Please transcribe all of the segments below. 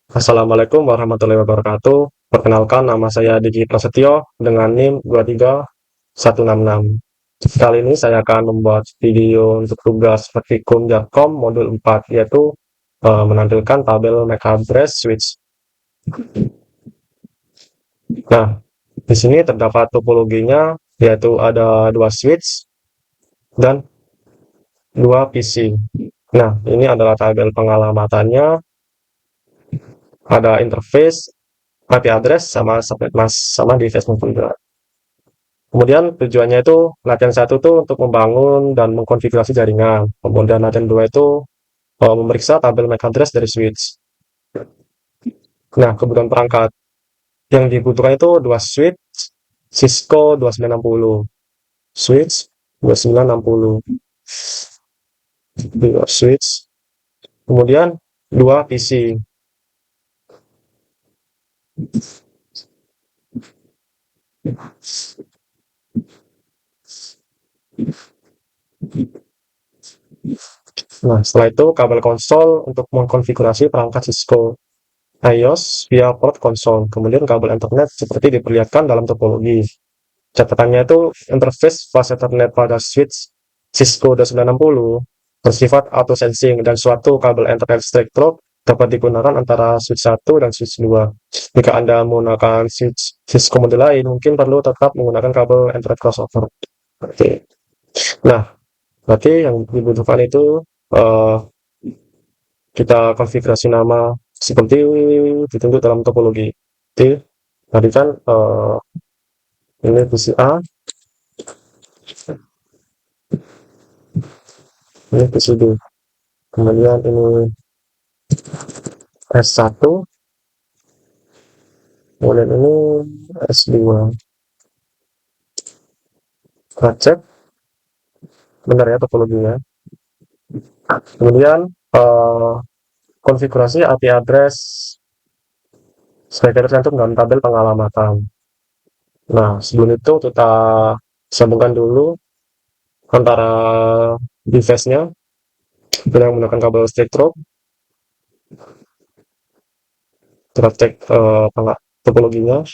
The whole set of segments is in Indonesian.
Assalamualaikum warahmatullahi wabarakatuh. Perkenalkan, nama saya Diki Prasetyo dengan NIM 23166. Kali ini saya akan membuat video untuk tugas praktikum Jarkom modul 4, yaitu menampilkan tabel MAC address switch. Nah, di sini terdapat topologinya, yaitu ada dua switch dan dua PC. Nah, ini adalah tabel pengalamatannya, ada interface, IP address, sama subnet mask, sama device configure. Kemudian tujuannya itu latihan satu itu untuk membangun dan mengkonfigurasi jaringan. Kemudian latihan dua itu memeriksa tabel MAC address dari switch. Nah, kebutuhan perangkat yang dibutuhkan itu dua switch Cisco 2960, switch 2960, dua switch, kemudian dua PC. Nah, setelah itu kabel konsol untuk mengkonfigurasi perangkat Cisco iOS via port konsol. Kemudian kabel Ethernet seperti diperlihatkan dalam topologi. Catatannya itu interface fast Ethernet pada switch Cisco 2960 bersifat auto sensing dan suatu kabel Ethernet straight through dapat digunakan antara switch 1 dan switch 2. Jika Anda menggunakan switch Cisco model lain, mungkin perlu tetap menggunakan kabel Ethernet crossover. Oke. Nah, berarti yang dibutuhkan itu uh, kita konfigurasi nama seperti ditunjuk dalam topologi. Jadi, tadi kan ini PC A, ini PC B. Kemudian ini S1, kemudian ini S2. Kita cek benar ya topologinya. Kemudian konfigurasi IP address sebagai tercantum dalam tabel pengalamatan. Nah, sebelum itu kita sambungkan dulu antara device-nya dengan menggunakan kabel straight through. Kita cek topologinya.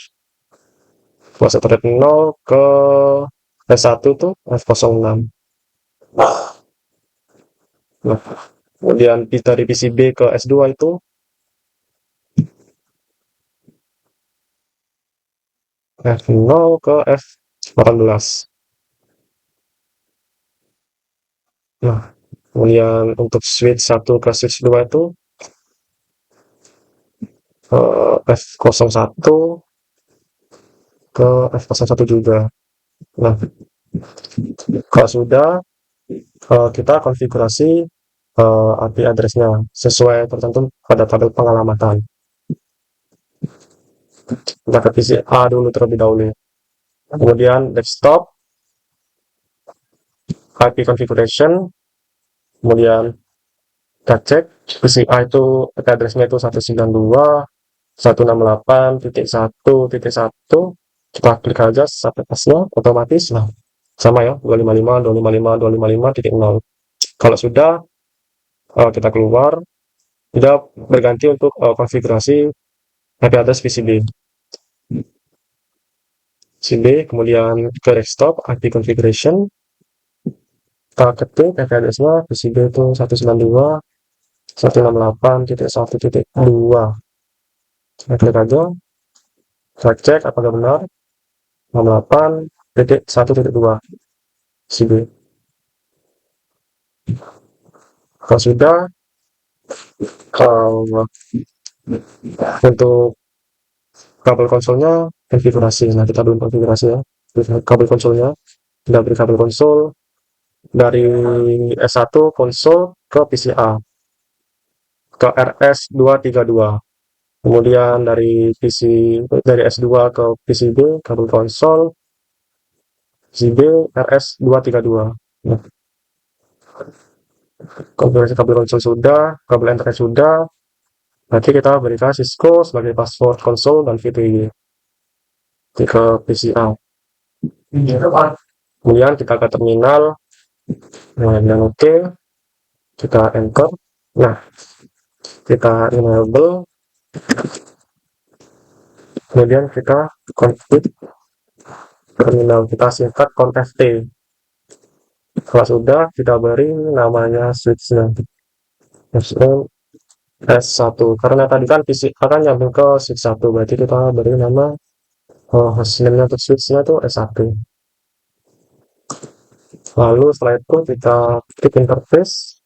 Fase thread 0 ke S1 tuh F06. Nah, kemudian dari PCB ke S2 itu F0 ke F18. Nah, kemudian untuk switch 1 ke switch 2 itu F01 ke F01 juga. Nah, kalau sudah kita konfigurasi IP address-nya sesuai tertentu pada tabel pengalamatan. Kita ke PC A dulu terlebih dahulu. Kemudian desktop, IP configuration, kemudian kita cek PC A itu IP address-nya itu 192.168.1.1. Kita klik aja subnet mask-nya, otomatis nah sama ya 255.255.255.0. Kalau sudah kita keluar, sudah berganti untuk konfigurasi IP address PCB. Kemudian ke desktop, IP configuration, kita ketik IP address-nya PCB itu 192.168.1.2. Kita klik aja, kita cek apakah benar 68.1.2 PCB. Kalau sudah, untuk kabel konsolnya konfigurasi. Nah, kita belum konfigurasi ya. Kabel konsolnya, kita beri kabel konsol dari S1 konsol ke PCA ke RS232. Kemudian dari S2 ke PCB kabel konsol PCB RS232. Nah, konfigurasi kabel konsol sudah, kabel Ethernet sudah. Nanti kita berikan Cisco sebagai password konsol dan VTY ke PCA. Kemudian kita ke terminal. Nah, dan oke, kita enter. Nah, kita enable Kemudian kita config terminal, kita singkat conft. Kalau sudah, kita beri namanya switchnya S1, karena tadi kan PC akan nyambung ke switch 1, berarti kita beri nama hostname-nya untuk switch-nya itu S1. Lalu setelah itu kita klik interface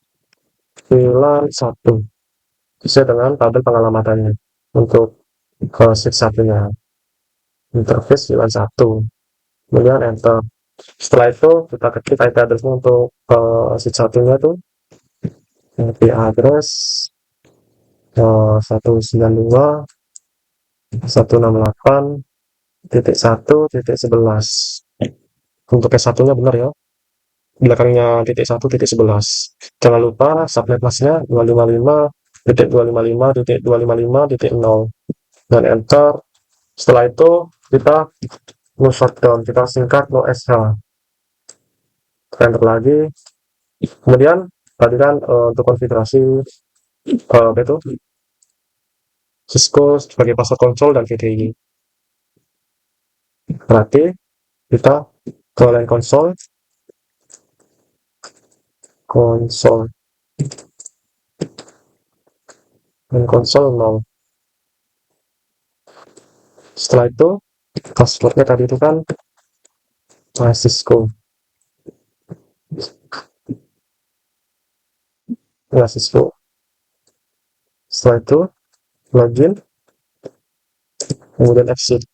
VLAN 1 sesuai dengan tabel pengalamannya untuk switch satunya, interface VLAN 1, kemudian enter. Setelah itu kita ketik IP address untuk switch satunya tuh IP address 192.168.1.11. Untuk S1-nya benar ya, belakangnya titik 1.11. Jangan lupa subnet masnya 255.255.255.0 dan enter. Setelah itu kita no shutdown, kita singkat no sh, enter lagi. Kemudian tadi kan untuk konfigurasi itu Cisco sebagai password control dan VDI. Berarti kita ke line console, line console 0. Setelah itu passwordnya tadi itu kan Cisco, Cisco. Setelah itu login, kemudian exit.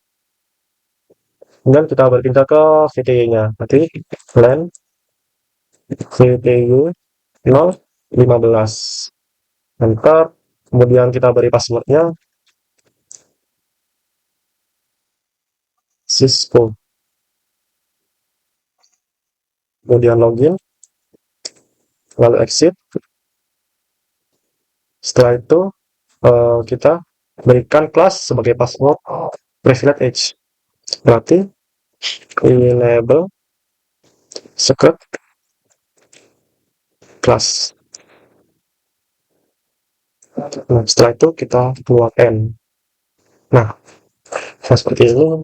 Kemudian kita berpindah ke VTY-nya. Berarti LAN VTY 015. Enter. Kemudian kita beri passwordnya Cisco. Kemudian login, lalu exit. Setelah itu kita berikan kelas sebagai password privilege edge. Berarti enable secret class. Nah, setelah itu kita keluar N. Nah, seperti ini.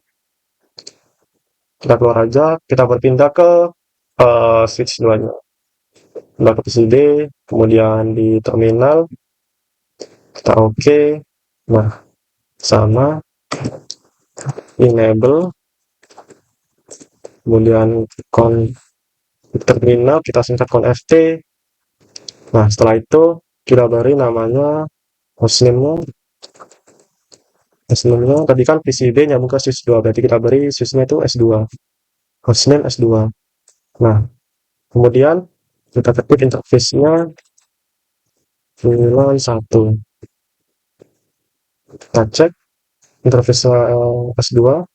Kita keluar aja, kita berpindah ke switch 2-nya. Pindah ke PCB, kemudian di terminal, kita OK. Nah, sama enable, kemudian terminal, kita singkat conft. Nah, setelah itu kita beri namanya hostname-nya. Tadi kan PCB nyambung ke switch 2, berarti kita beri switch-nya itu S2, hostname S2. Nah, kemudian kita ketik interface-nya VLAN 1. Kita cek interface S2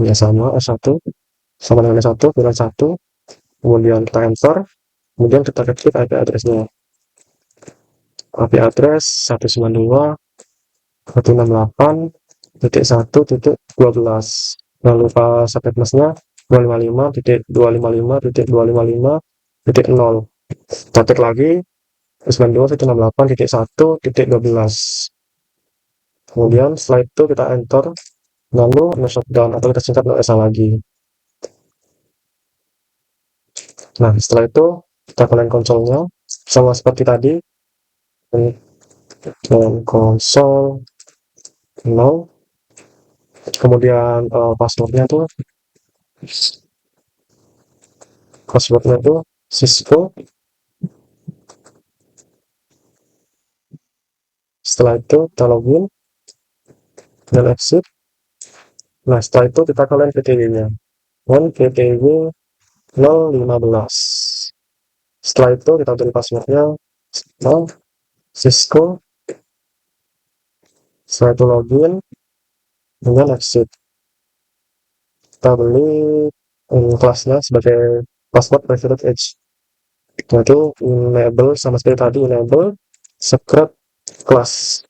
ya, sama S1, sama dengan S1, VLAN 1. Kemudian kita enter, kemudian kita ketik IP address-nya. IP address 192.168.1.12. Jangan lupa subnet masnya 255.255.255.0. Ketik lagi 192.168.1.12. Kemudian setelah itu kita enter, lalu no shutdown atau kita singkat no sh lagi. Nah, setelah itu kita ke line console-nya sama seperti tadi, line console 0. Kemudian passwordnya tuh Cisco. Setelah itu kita login dan exit. Nah, setelah itu kita ke line VTW-nya, line VTW 015. Setelah itu kita beri passwordnya Cisco. Setelah itu login dengan exit. Kita beli kelasnya sebagai password privilege edge, yaitu enable sama seperti tadi, enable secret class.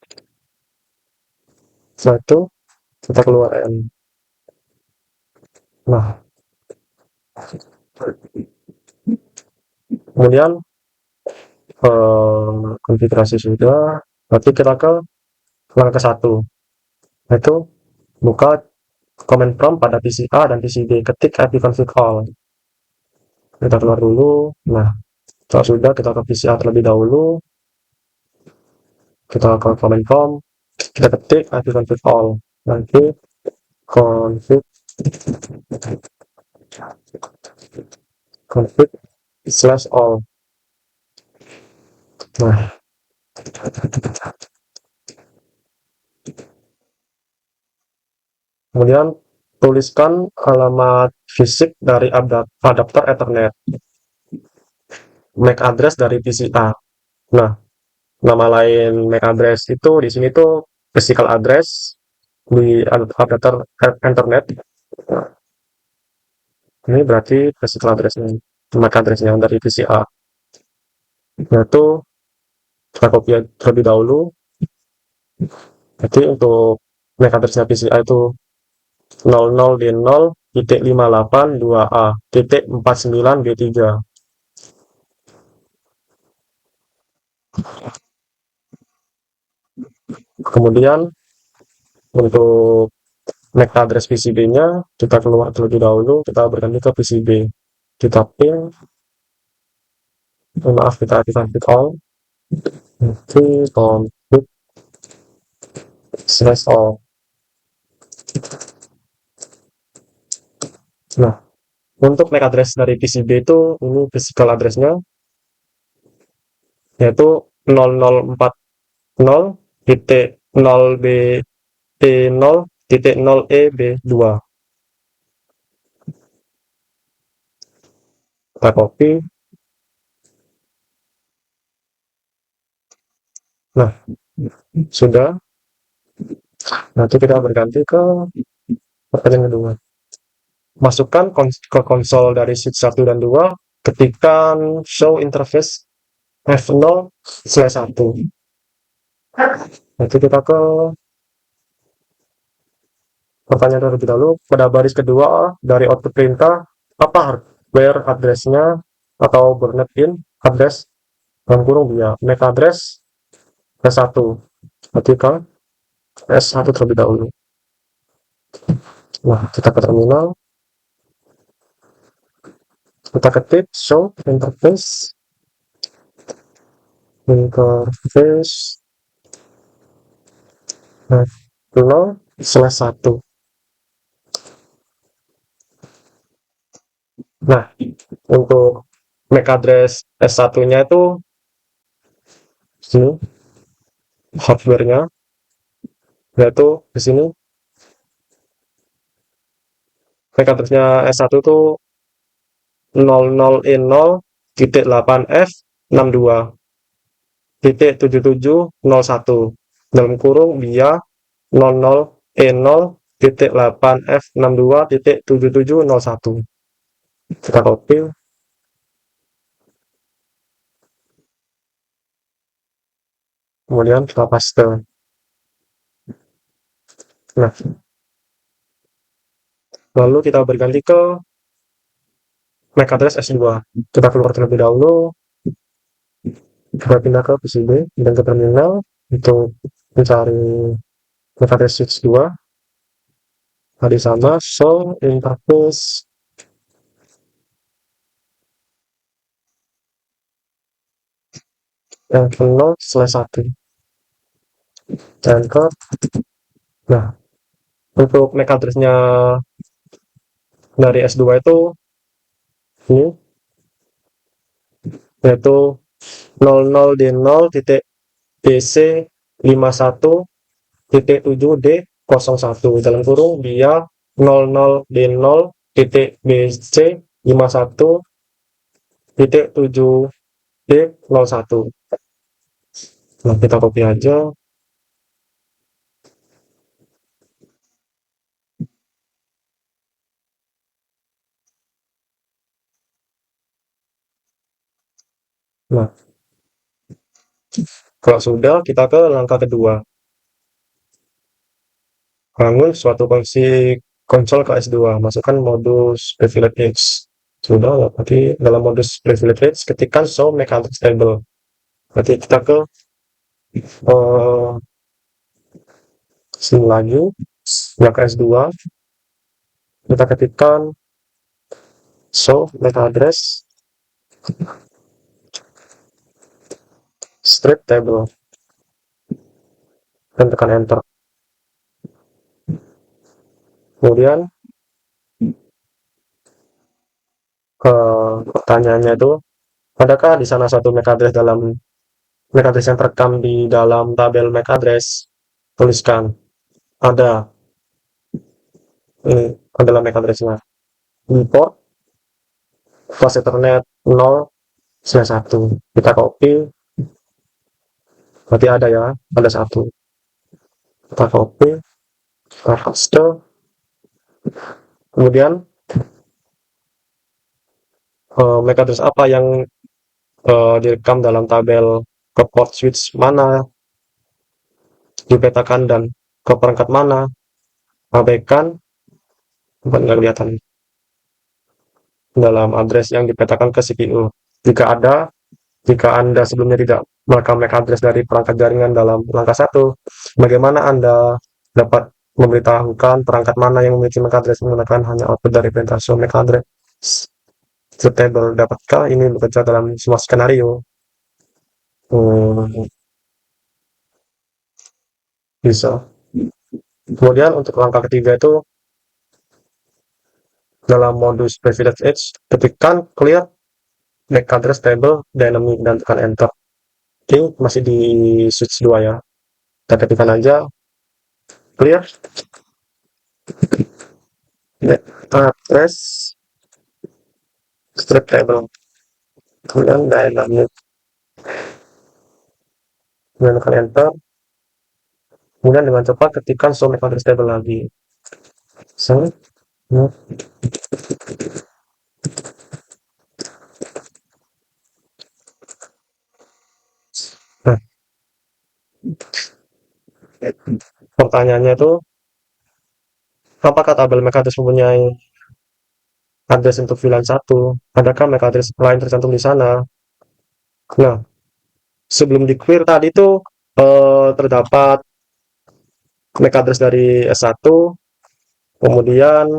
Setelah itu kita keluar N. Nah, kemudian konfigurasi sudah, berarti kita ke langkah ke satu, itu buka command prompt pada PC A dan PC B, ketik ipconfig all. Kita keluar dulu. Nah, kalau sudah, kita ke PC A terlebih dahulu, kita ke command prompt, kita ketik ipconfig all, nanti config config slash all. Nah, kemudian tuliskan alamat fisik dari adapter Ethernet, MAC address dari PC A. Nah, nama lain MAC address itu di sini tuh physical address di adapter Ethernet. Nah, ini berarti physical addressnya, MAC addressnya dari PC A. Yaitu kita copy terlebih dahulu. Jadi untuk MAC addressnya PC A itu 00D0.582A.49B3. Kemudian untuk MAC address PCB-nya kita keluar terlebih dahulu, kita berganti ke PCB. Kita pin, maaf, kita aktifkan all. Itu config slash all. Nah, untuk MAC address dari PCB itu, ini physical address-nya, yaitu 0040.0B0.0EB2. Kita copy. Nah, sudah. Nanti kita berganti ke pertanyaan kedua. Masukkan ke konsol dari switch 1 dan 2, ketikkan show interface F0/1. Nanti kita ke pertanyaan terlebih dahulu. Pada baris kedua dari output perintah, apa hardware address-nya atau burnet in address dalam kurung dia MAC address S1. Ketika S1 terlebih dahulu. Nah, kita ke terminal, kita ketik show interface F0/1. Nah, untuk MAC address S1-nya itu sini hardware-nya, yaitu di sini MAC address-nya S1 itu 00E0.8F62.7701 dalam kurung dia 00E0.8F62.7701. Kita copy, kemudian kita paste. Nah, lalu kita berganti ke MAC address S2. Kita keluar terlebih dahulu, kita pindah ke PCB dan ke terminal untuk mencari MAC address switch 2. Tadi sama, show interface F0/1. Enter. Nah, untuk MAC address-nya dari S2 itu ini, yaitu 00D0.BC51.7D01 dalam kurung dia 00D0.BC51.7D01. Nah, kita copy aja. Nah, kalau sudah, kita ke langkah kedua. Bangun suatu konsol ke S2, masukkan modus privilege. Sudah, berarti dalam modus privilege ketikkan show MAC address table. Berarti kita ke Sini lagi, yang ke S2, kita ketikkan show MAC address strip table dan tekan enter. Kemudian pertanyaannya itu, adakah di sana suatu MAC address yang terekam di dalam tabel MAC address? Tuliskan ada. Ini adalah MAC address-nya. Import flash Ethernet 0/1. Kita copy, berarti ada ya, ada satu. Kita copy, kita paste. Kemudian MAC address apa yang direkam dalam tabel ke port switch mana dipetakan dan ke perangkat mana, abaikan, nggak kelihatan dalam address yang dipetakan ke CPU. Jika Anda sebelumnya tidak merekam MAC address dari perangkat jaringan dalam langkah 1, bagaimana Anda dapat memberitahukan perangkat mana yang memiliki MAC address menggunakan hanya output dari perintah show MAC address table? Dapatkah ini bekerja dalam semua skenario? Hmm, bisa. Kemudian untuk langkah ketiga itu, dalam modus privilege edge, ketikkan clear MAC address table dynamic dan tekan enter. Ini masih di switch 2 ya. Kita ketikkan aja clear MAC address strip table, kemudian dynamic, kemudian tekan enter. Kemudian dengan cepat ketikkan show MAC address table lagi. So, nah, pertanyaannya itu, apakah tabel MAC address mempunyai address untuk VLAN 1? Adakah MAC address lain tercantum di sana? Nah, sebelum di clear tadi itu terdapat MAC address dari S1, kemudian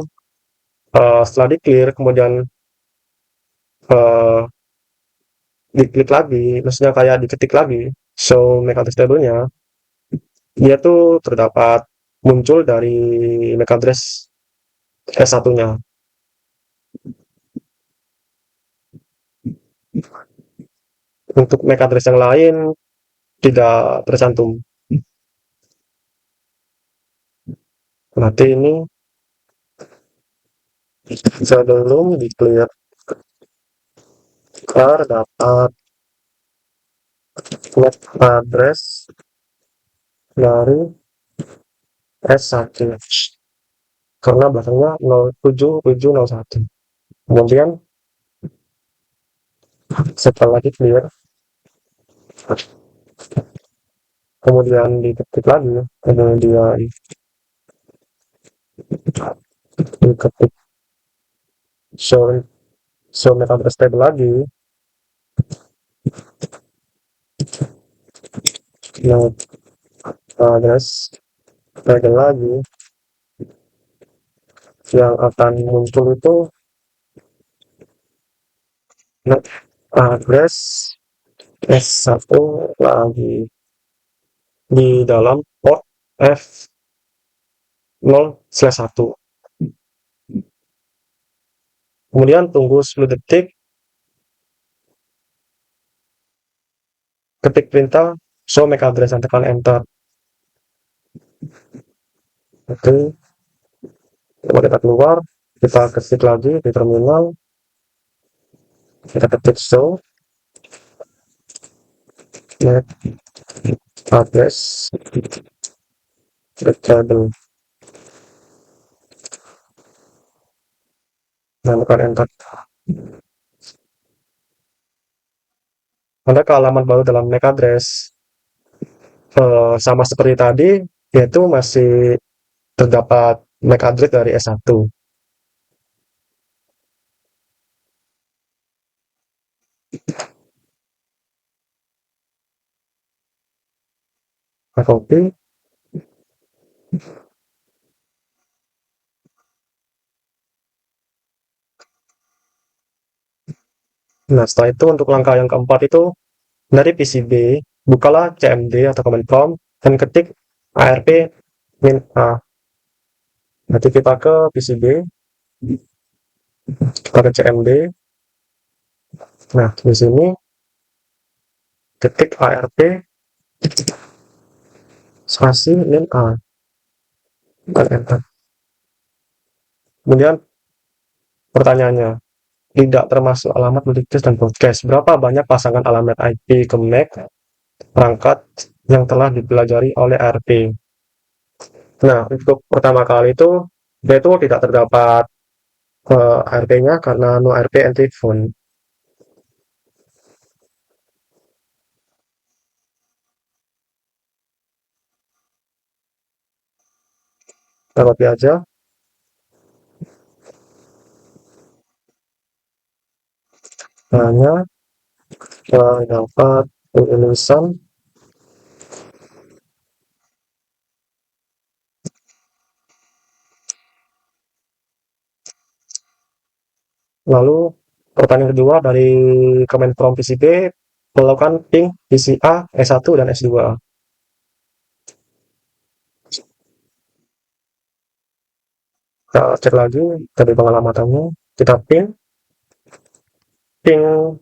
setelah di clear, kemudian uh, diklik lagi, maksudnya kayak diketik lagi show MAC address table-nya, dia tuh terdapat muncul dari MAC address S1-nya. Untuk MAC address yang lain tidak tercantum. Berarti ini sebelum di clear dapat MAC address dari S1 karena belakangnya 07701. Kemudian setelah di clear, kemudian diketik lagi, kemudian diketik show show MAC address table lagi, MAC address table lagi, yang akan muncul itu MAC address S1 lagi di dalam port F0/1. Kemudian tunggu 10 detik, ketik perintah show MAC address dan tekan enter. Oke, coba kita keluar, kita ketik lagi di terminal, kita ketik show MAC address table dan tekan enter. Ada ke halaman baru dalam MAC address, sama seperti tadi, yaitu masih terdapat MAC address dari S1. Copy, Nah, setelah itu untuk langkah yang keempat itu dari PCB, bukalah CMD atau command prompt dan ketik ARP min A. Nanti kita ke PCB, kita ke CMD. Nah, di sini ketik ARP spasi min A dan enter. Kemudian pertanyaannya, tidak termasuk alamat multicast dan broadcast. Berapa banyak pasangan alamat IP ke MAC perangkat yang telah dipelajari oleh ARP? Nah, untuk pertama kali itu, dia itu tidak terdapat ARP-nya karena no ARP entry phone. Kita copy aja. Hanya dapat tulisan. Lalu pertanyaan kedua dari command prompt PCB melakukan ping PCA S1 dan S2. Kita cek lagi dari pengalamannya. Kita ping yang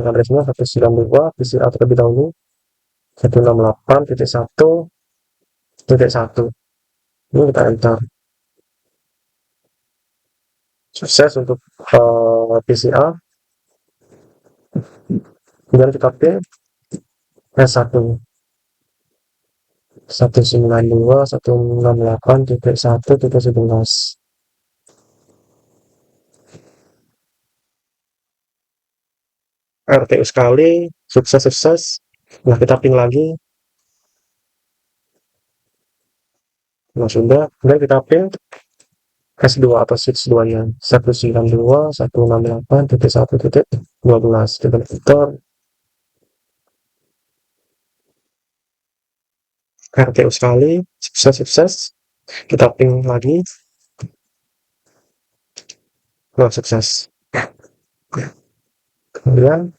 addressnya 192 PCA terlebih dahulu 168.1.1. Ini kita enter. Sukses untuk PCA. Kemudian kita ping S1 192.168.1.11. RTU sekali, sukses. Nah, kita ping lagi. Nah, sudah. Kemudian kita ping S2 atau switch 2-nya. 192.168.1.12. Kita enter. RTU sekali, sukses. Kita ping lagi. Nah, sukses. Kemudian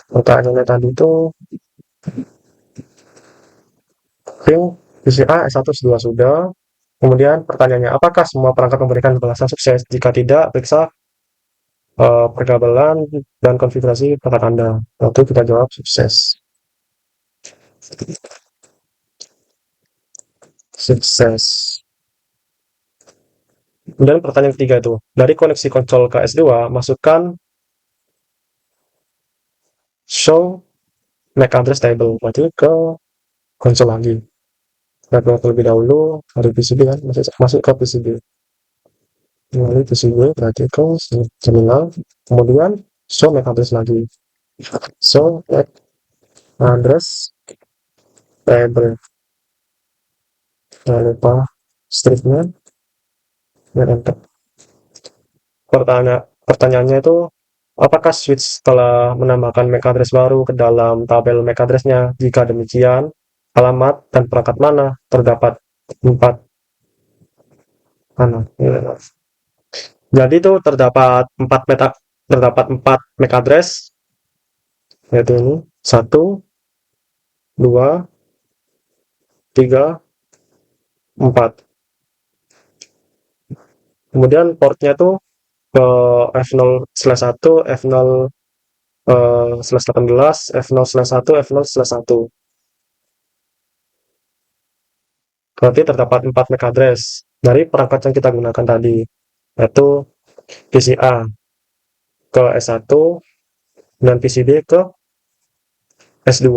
pertanyaannya tadi itu ping PCA S1 S2 sudah. Kemudian pertanyaannya, apakah semua perangkat memberikan balasan sukses? Jika tidak, periksa perkabelan dan konfigurasi perangkat Anda. Waktu kita jawab sukses. Sukses. Kemudian pertanyaan ketiga itu, dari koneksi konsol ke S2, masukkan show MAC address table. Berarti ke konsol lagi. Kita terlebih dahulu dari PCB kan, masuk ke PCB. Lalu PCB berarti ke terminal. Kemudian show MAC address lagi. Show MAC address table. Jangan lupa stripnya dan enter. Pertanyaannya itu, apakah switch telah menambahkan MAC address baru ke dalam tabel MAC address-nya? Jika demikian, alamat dan perangkat mana terdapat 4 mana? Jadi itu terdapat 4 MAC address, yaitu ini 1, 2, 3, 4. Kemudian portnya tuh ke F0/1, F0/18, F0/1, F0/1. Berarti terdapat 4 MAC address dari perangkat yang kita gunakan tadi, yaitu PCA ke S1 dan PCB ke S2.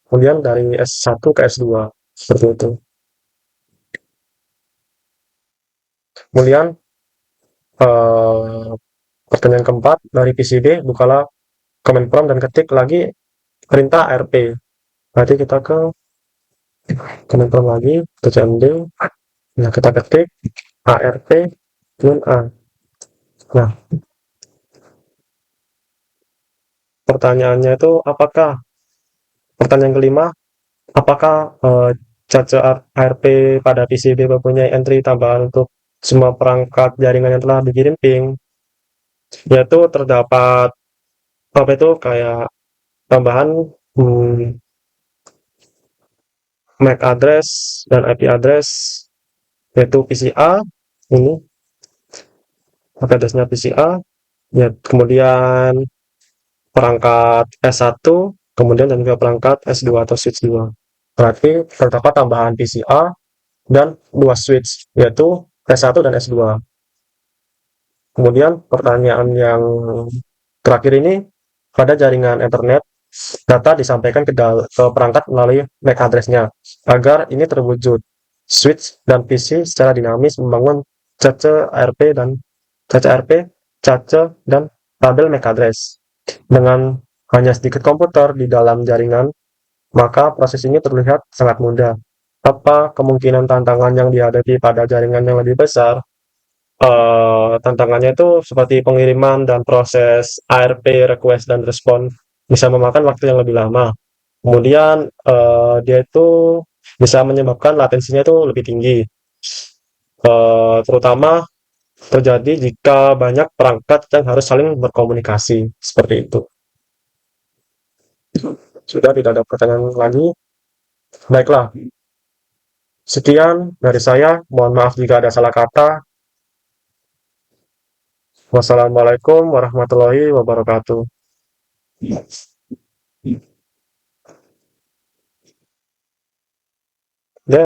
Kemudian dari S1 ke S2, seperti itu. Kemudian pertanyaan keempat, dari PCB bukalah command prompt dan ketik lagi perintah ARP. Berarti kita ke command prompt lagi, ke CMD. Nah, kita ketik ARP min A. Nah, pertanyaannya itu pertanyaan kelima, apakah cache ARP pada PCB mempunyai entry tambahan untuk semua perangkat jaringan yang telah dikirim ping? Yaitu terdapat apa itu kayak tambahan hmm, MAC address dan IP address, yaitu PCA ini MAC addressnya PCA, ya, kemudian perangkat S1, kemudian dan juga perangkat S2 atau switch 2. Berarti terdapat tambahan PCA dan dua switch, yaitu S1 dan S2. Kemudian pertanyaan yang terakhir ini, pada jaringan internet, data disampaikan ke perangkat melalui MAC address-nya. Agar ini terwujud, switch dan PC secara dinamis membangun cache ARP dan tabel MAC address. Dengan hanya sedikit komputer di dalam jaringan, maka proses ini terlihat sangat mudah. Apa kemungkinan tantangan yang dihadapi pada jaringan yang lebih besar? Tantangannya itu seperti pengiriman dan proses ARP request dan respon bisa memakan waktu yang lebih lama. Kemudian dia itu bisa menyebabkan latensinya itu lebih tinggi, terutama terjadi jika banyak perangkat yang harus saling berkomunikasi seperti itu. Sudah tidak ada pertanyaan lagi. Baiklah, sekian dari saya. Mohon maaf jika ada salah kata. Wassalamualaikum warahmatullahi wabarakatuh.